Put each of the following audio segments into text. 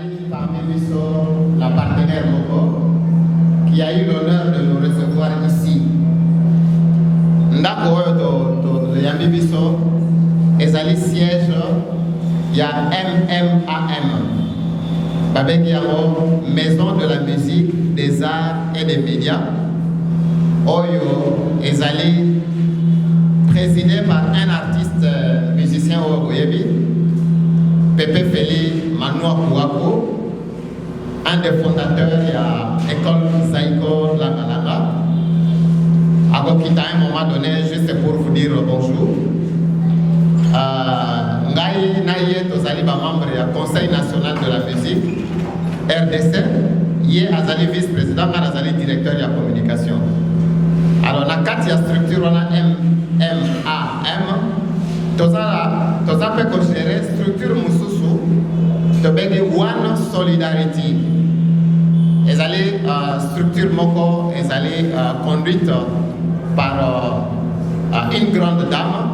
Ezali parmi nous la partenaire Moko qui a eu l'honneur de nous recevoir ici. Ndako to yambi biso Ezali siège il y a MMAM. Babeki yango Maison de la musique, des arts et des médias. Oyo Ezali présidé par un artiste musicien Ogoyebi, Pepe Feli Manoa Kouako, un des fondateurs de l'école Zaïko Langalanga. Alors qu'il à un moment donné, juste pour vous dire bonjour. Ngai Naye Tozali membre du Conseil national de la musique, RDC, Yé Azali vice-président, Azali directeur de la communication. Alors, dans la structure, on a MMAM. Toza peut considérer structure Moussousou, de béni One Solidarity. Ils allaient structure Moko, ils allaient conduite par une grande dame.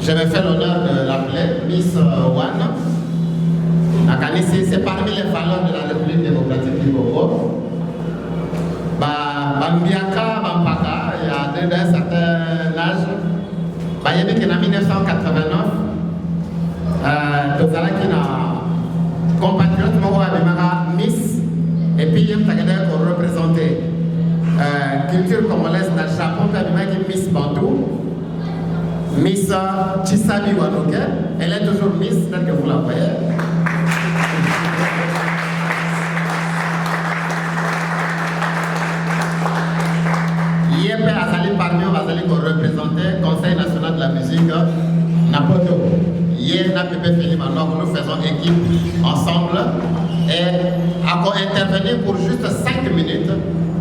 Je me fais l'honneur de l'appeler Miss One. C'est parmi les valeurs de la République démocratique du Congo. Bambiaka, Bampaka, il y a d'un certain âge. Il y a en 1989, Tozala qui a compatriote Moko Abimara Miss, et puis il y a pour représenter culture congolaise dans le Japon, qui Miss Bantou, Miss Chisabi Wanoke, elle est toujours Miss, tel que vous la voyez. Yépe Azali parmi eux, Azali pour représenter Conseil national de la musique Napoto. Yé Napepe Feli Manoa, nous faisons équipe ensemble et avons intervenu pour juste 5 minutes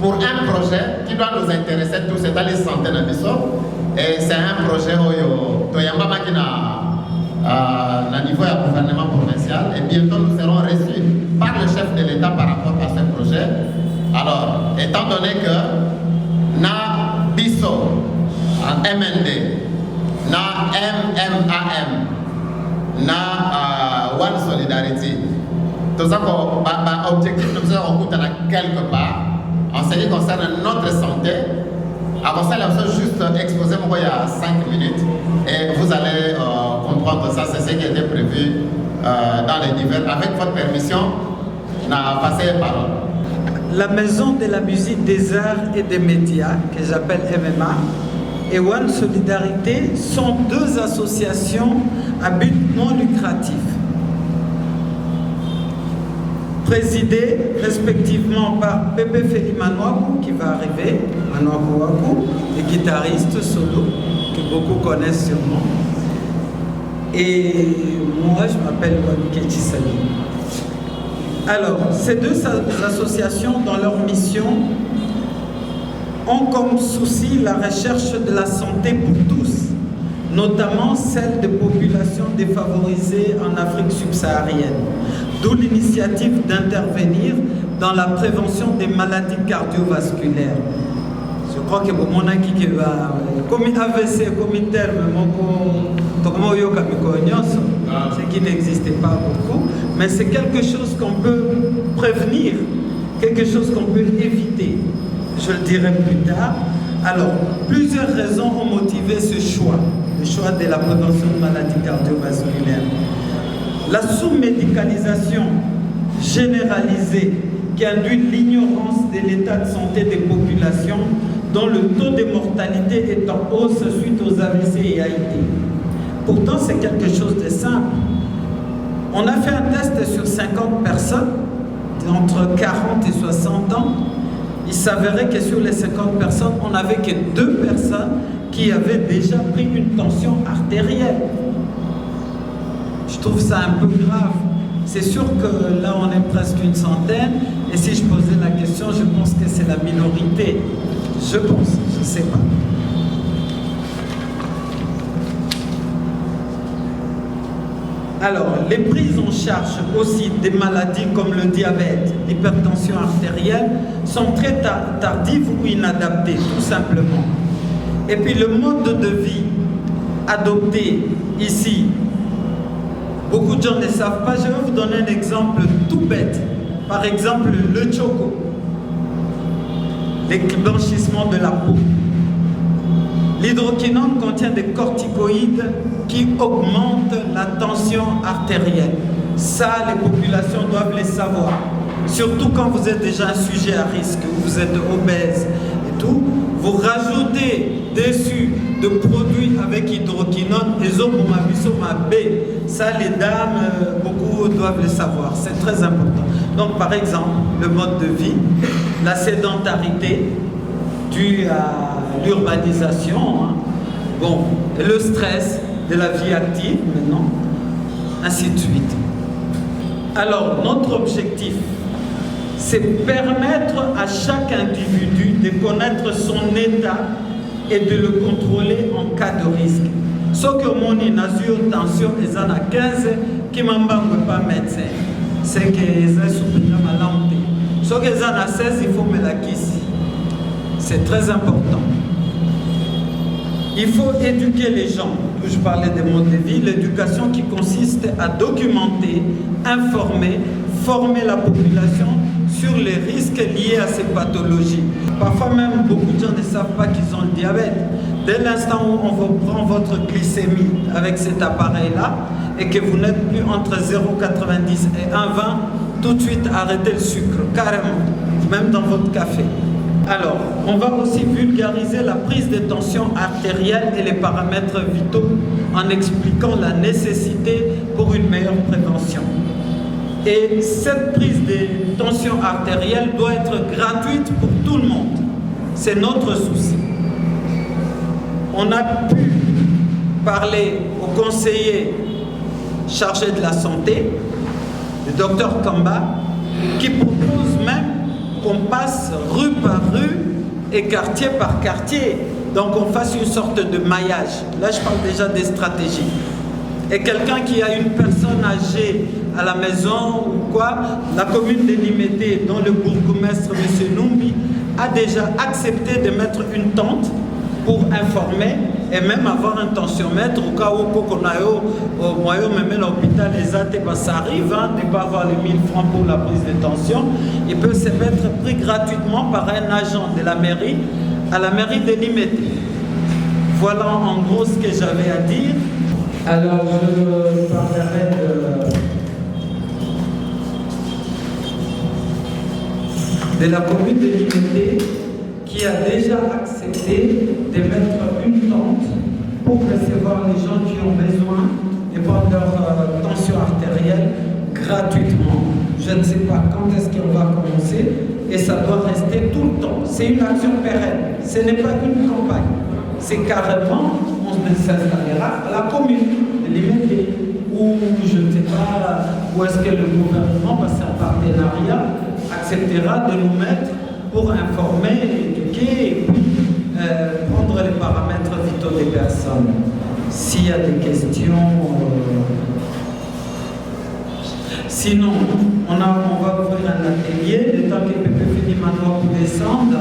pour un projet qui doit nous intéresser tous, c'est à les santé d'Abisso. Et c'est un projet où Toyamba Makina à niveau du gouvernement provincial et bientôt nous serons reçus par le chef de l'État par rapport à ce projet. Alors, étant donné que na biso en MND, na MMAM, na One Solidarity, tout ça comme objectif nous avons quelque part en ce qui concerne notre santé. Avant ça, je vais juste exposer il y a 5 minutes et vous allez comprendre ça, c'est ce qui était prévu dans les divers. Avec votre permission, on a passé la parole. La Maison de la musique, des arts et des médias, que j'appelle MMA, et One Solidarité sont deux associations à but non lucratif, présidées respectivement par Pepe Feli Manoakou, qui va arriver, Manoakou Wakou, le guitariste solo, que beaucoup connaissent sûrement. Et moi, je m'appelle Wanuke Chisali. Alors, ces deux associations, dans leur mission, ont comme souci la recherche de la santé pour tous, notamment celle des populations défavorisées en Afrique subsaharienne, d'où l'initiative d'intervenir dans la prévention des maladies cardiovasculaires. Je crois que pour mon acquis, comme AVC, comme terme, ce qui n'existait pas beaucoup, mais c'est quelque chose qu'on peut prévenir, quelque chose qu'on peut éviter. Je le dirai plus tard. Alors, plusieurs raisons ont motivé ce choix, le choix de la prévention de maladies cardiovasculaires. La sous-médicalisation généralisée qui induit l'ignorance de l'état de santé des populations dont le taux de mortalité est en hausse suite aux AVC et AIT. Pourtant, c'est quelque chose de simple. On a fait un test sur 50 personnes entre 40 et 60 ans. Il s'avérait que sur les 50 personnes, on n'avait que 2 personnes qui avaient déjà pris une tension artérielle. Je trouve ça un peu grave. C'est sûr que là, on est presque une centaine. Et si je posais la question, je pense que c'est la minorité. Je pense, je ne sais pas. Alors, les prises en charge aussi des maladies comme le diabète, l'hypertension artérielle sont très tardives ou inadaptées, tout simplement. Et puis le mode de vie adopté ici Beaucoup de gens ne savent pas. Je vais vous donner un exemple tout bête. Par exemple, le choco, les blanchissements de la peau. L'hydroquinone contient des corticoïdes qui augmentent la tension artérielle. Ça, les populations doivent le savoir. Surtout quand vous êtes déjà un sujet à risque, vous êtes obèse et tout, vous rajoutez dessus de produits avec hydroquinone et zomomabisoma B. Ça, les dames, beaucoup doivent le savoir. C'est très important. Donc, par exemple, le mode de vie, la sédentarité due à l'urbanisation, hein. Bon, le stress de la vie active maintenant, ainsi de suite. Alors, notre objectif, c'est permettre à chaque individu de connaître son état et de le contrôler en cas de risque. Ce que mon tension est à 15, qui ne pas médecin, c'est que c'est supérieur à l'anté. Ce que est à 16, il faut me la quitter. C'est très important. Il faut éduquer les gens. Je parlais des modes de vie, l'éducation qui consiste à documenter, informer, former la population sur les risques liés à ces pathologies. Parfois même, beaucoup de gens ne savent pas qu'ils ont le diabète. Dès l'instant où on vous prend votre glycémie avec cet appareil-là et que vous n'êtes plus entre 0,90 et 1,20, tout de suite arrêtez le sucre, carrément, même dans votre café. Alors, on va aussi vulgariser la prise de tension artérielle et les paramètres vitaux en expliquant la nécessité pour une meilleure prévention. Et cette prise de tension artérielle doit être gratuite pour tout le monde. C'est notre souci. On a pu parler au conseiller chargé de la santé, le docteur Kamba, qui propose même qu'on passe rue par rue et quartier par quartier. Donc on fasse une sorte de maillage. Là, je parle déjà des stratégies. Et quelqu'un qui a une personne âgée à la maison ou quoi, la commune de Limete, dont le bourgmestre, M. Numbi, a déjà accepté de mettre une tente pour informer et même avoir un tensiomètre au cas où on a au moyen même l'hôpital les athées, ça arrive hein, de ne pas avoir les 1000 francs pour la prise de tension. Il peut se mettre pris gratuitement par un agent de la mairie à la mairie de Limete. Voilà en gros ce que j'avais à dire. Alors je parlerai de la commune de Limete qui a déjà accepté de mettre une tente pour recevoir les gens qui ont besoin et prendre leur tension artérielle gratuitement. Je ne sais pas quand est-ce qu'on va commencer et ça doit rester tout le temps. C'est une action pérenne, ce n'est pas une campagne. C'est carrément, on s'installera à la commune de Limete où je ne sais pas où est-ce que le gouvernement, parce que c'est un partenariat, acceptera de nous mettre pour informer, éduquer et puis prendre les paramètres vitaux des personnes. S'il y a des questions, sinon on va ouvrir un atelier, le temps que Pépé finit maintenant pour descendre,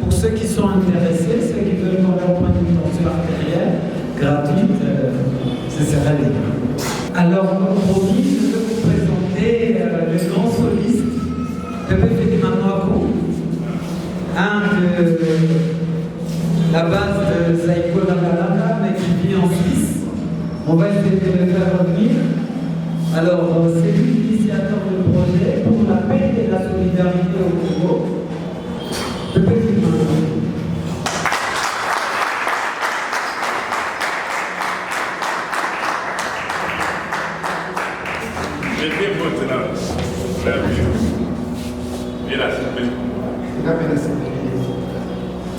pour ceux qui sont intéressés, ceux qui veulent qu'on leur prenne une tension artérielle gratuite, ce sera libre. Alors, comme promis, je vais vous présenter le grand soliste Pépé Fedimanouakou, un de la base de Zaïko Lakalaka, mais qui vit en Suisse. On va essayer de le faire revenir. Alors, c'est lui l'initiateur du projet pour la paix et la solidarité au Congo. Pépé Fedimanouakou. Je viens maintenant la vie. Bien assuré.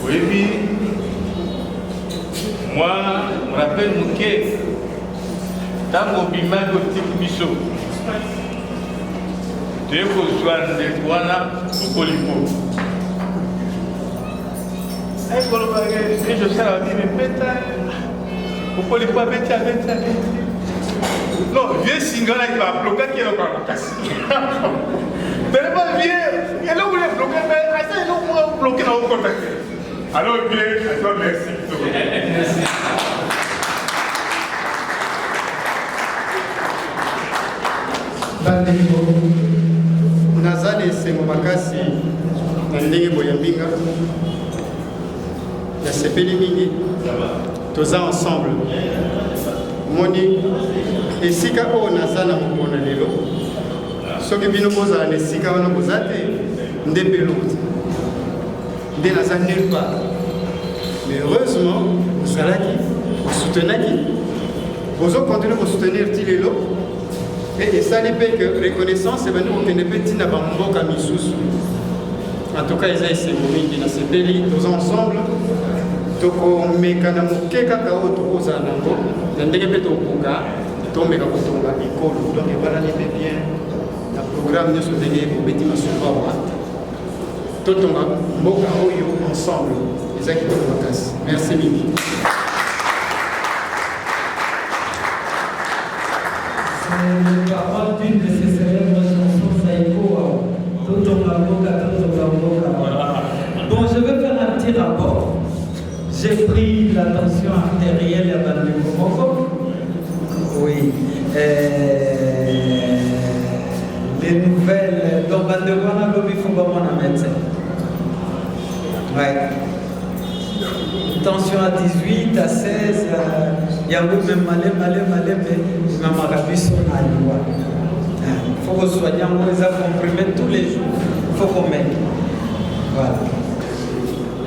Oui, puis, moi, on appelle Mouké. Dans mon bima de Micho. Tu es besoin de Douana ou Colipo. Et je sais la vie, mais peut-être. Pourquoi les pas bêter avec ça? Non, vieux single qui va bloquer qui est encore la casse. Tellement vieux, il est là où il est bloqué, mais à ça, il est là où il est bloqué dans le contact. Alors, bien, je dois merci. Merci. bandeko naza na esengo makasi na ndenge boyambinga nasepeli mingi toza ensemble moni esika oyo naza na mokolo na lelo soki bino bozala na esika wana boza te nde pelo nde naza nulle part mais heureusement bozalaki bosoutenaki bozokontinue kosoutenir ti lelo et esali mpe que reconnaissance ebandi kokende mpe ntina bamboka misusu en tout cas eza esengo mingi nasepeli toza ensemble tokomeka na moke kaka oyo tokozala nango na ndenge mpe tokoka tomeka kotonga ekolo donc ebalani mpe bien na programme nyonso ndenge bobeti masuba wa totonga mboka oyo ensemble eza kitoko makasi merci mingi. C'est la parole d'une de ces célèbres chansons Saïko. Bon, je vais faire un petit rapport. J'ai pris la tension artérielle à Bandeko. Oui. Les nouvelles. Donc, Bandeko, on a l'objet, il faut pas mon médecin. Ouais. Tension à 18, à 16, il y a même malé, mais il m'a marqué son aloi. Il faut qu'on soigne, on les a comprimés tous les jours. Il faut qu'on mette. Voilà.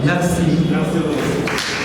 Merci. Merci.